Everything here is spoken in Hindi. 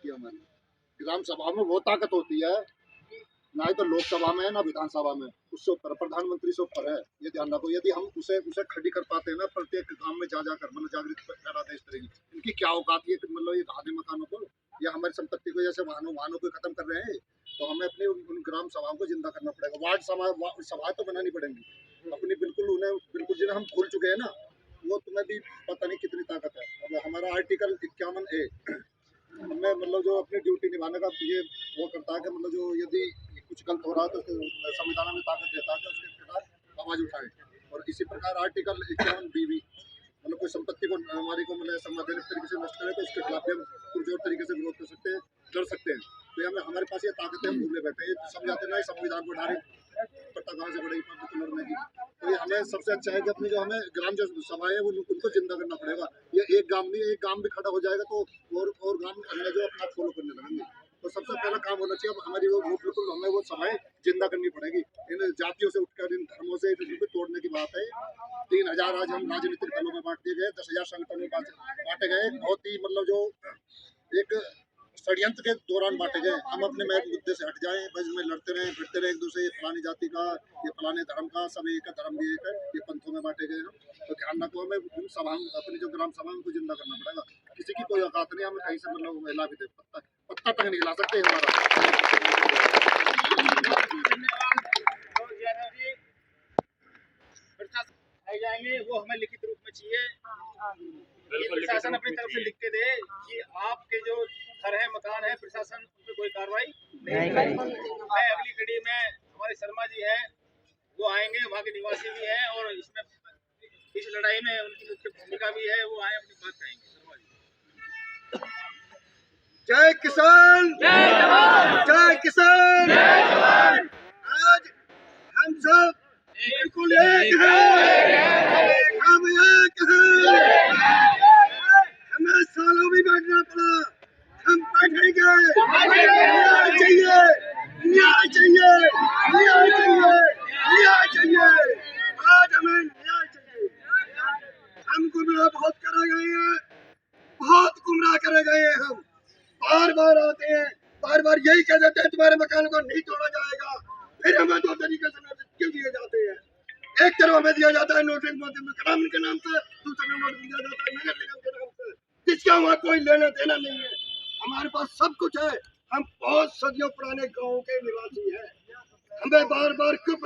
होती है हमारी। ग्राम सभा में वो ताकत होती है, ना ही तो लोकसभा में है ना विधानसभा में, उससे ऊपर प्रधानमंत्री से ऊपर है। ये ध्यान रखो, यदि हम उसे उसे खड़ी कर पाते हैं ना प्रत्येक गांव में जा जाकर, मतलब जागृत फैलाते इस तरह की, इनकी क्या औकात है, मतलब ये आधे मकानों को या हमारी संपत्ति को जैसे वाहनों को खत्म कर रहे हैं, तो हमें अपनी उन ग्राम सभाओं को जिंदा करना पड़ेगा। वार्ड सभा तो बनानी पड़ेंगी अपनी, बिल्कुल उन्हें बिल्कुल जिन्हें हम भूल चुके हैं ना, वो तुम्हें भी पता नहीं कितनी ताकत है। अब हमारा आर्टिकल 51A हमें मतलब जो अपनी ड्यूटी निभाने का ये वो करता है कि मतलब जो यदि कुछ गलत हो रहा है तो संविधान में ताकत देता है कि उसके खिलाफ आवाज उठाए। और इसी प्रकार आर्टिकल 51B भी मतलब कोई संपत्ति को हमारी को मतलब संवैधानिक तरीके से नष्ट करे तो उसके खिलाफ भी हम पुरजोर तरीके से विरोध कर सकते हैं, लड़ सकते हैं। तो हमें हमारे पास ये ताकतें हम भूले बैठे हैं, समझाते ना संविधान को डायरेक्ट पट्टा कहाँ से बढ़ेगी पब्लिक लड़ने की। तो ये हमें सबसे अच्छा है कि अपनी जो हमें ग्राम जो सभाएं है उनको जिंदा करना पड़ेगा। ये एक गांव नहीं, एक गांव भी खड़ा हो जाएगा तो और गांव अन्य जो अपना फॉलो करने लगेंगे। तो सबसे पहला काम होना चाहिए हमारी वो बिल्कुल हमें वो सभाएं जिंदा करनी पड़ेगी। इन जातियों से उठकर, इन धर्मों से बिल्कुल तोड़ने की बात है। 3000 आज हम राजनीतिक दलों में बांट दिए गए, 10,000 संगठनों में बांटे गए। बहुत ही मतलब जो एक षड्यंत्र के दौरान बांटे गए। हम अपने महत्व मुद्दे से हट जाएं, बस में लड़ते रहे फिरते रहे एक दूसरे, फलानी जाति का, ये फलाने धर्म का, सब एक है, धर्म भी एक है, ये पंथों में बांटे गए हम। तो ध्यान रखो, हमें उन सभा अपनी जो ग्राम सभा उनको जिंदा करना पड़ेगा। किसी की कोई औकात नहीं, हमें कहीं से मतलब हिला भी दे, पत्ता तक नहीं हिला सकते हमारा। जाएंगे वो हमें लिखित रूप में चाहिए। प्रशासन अपनी तरफ से लिख के दे कि आपके जो घर है, मकान है, प्रशासन उन पर कोई कार्रवाई नहीं करेगी। मैं अगली कड़ी में हमारे शर्मा जी हैं, वो आएंगे, वहाँ के निवासी भी हैं और इसमें इस लड़ाई में उनकी मुख्य भूमिका भी है, वो आए अपनी बात कहेंगे। शर्मा जी। जय किसान, जय जवान, जय किसान, जय जवान। आज हम सब बिल्कुल एक हैं, हम एक हैं। हमें सालों भी बैठना पड़ा, हम बैठेंगे। न्याय चाहिए, न्याय चाहिए, न्याय चाहिए, न्याय चाहिए। आज हमें न्याय चाहिए। हम गुमराह बहुत करे गए हैं, बहुत गुमराह करे गए हैं। हम बार बार आते हैं, बार बार यही कह देते हैं तुम्हारे मकान को नहीं तोड़ा जाएगा। फिर हमें दो तरीके से नोटिस क्यों दिए जाते हैं? एक तरफ हमें दिया जाता है नोटिस ग्रामीण के नाम से, दूसरे नोटिस दिया जाता है नगर निगम के नाम से, जिसका वहाँ कोई लेना देना नहीं है। हमारे पास सब कुछ है, हम बहुत सदियों पुराने गाँव के निवासी हैं। हमें बार बार क्यों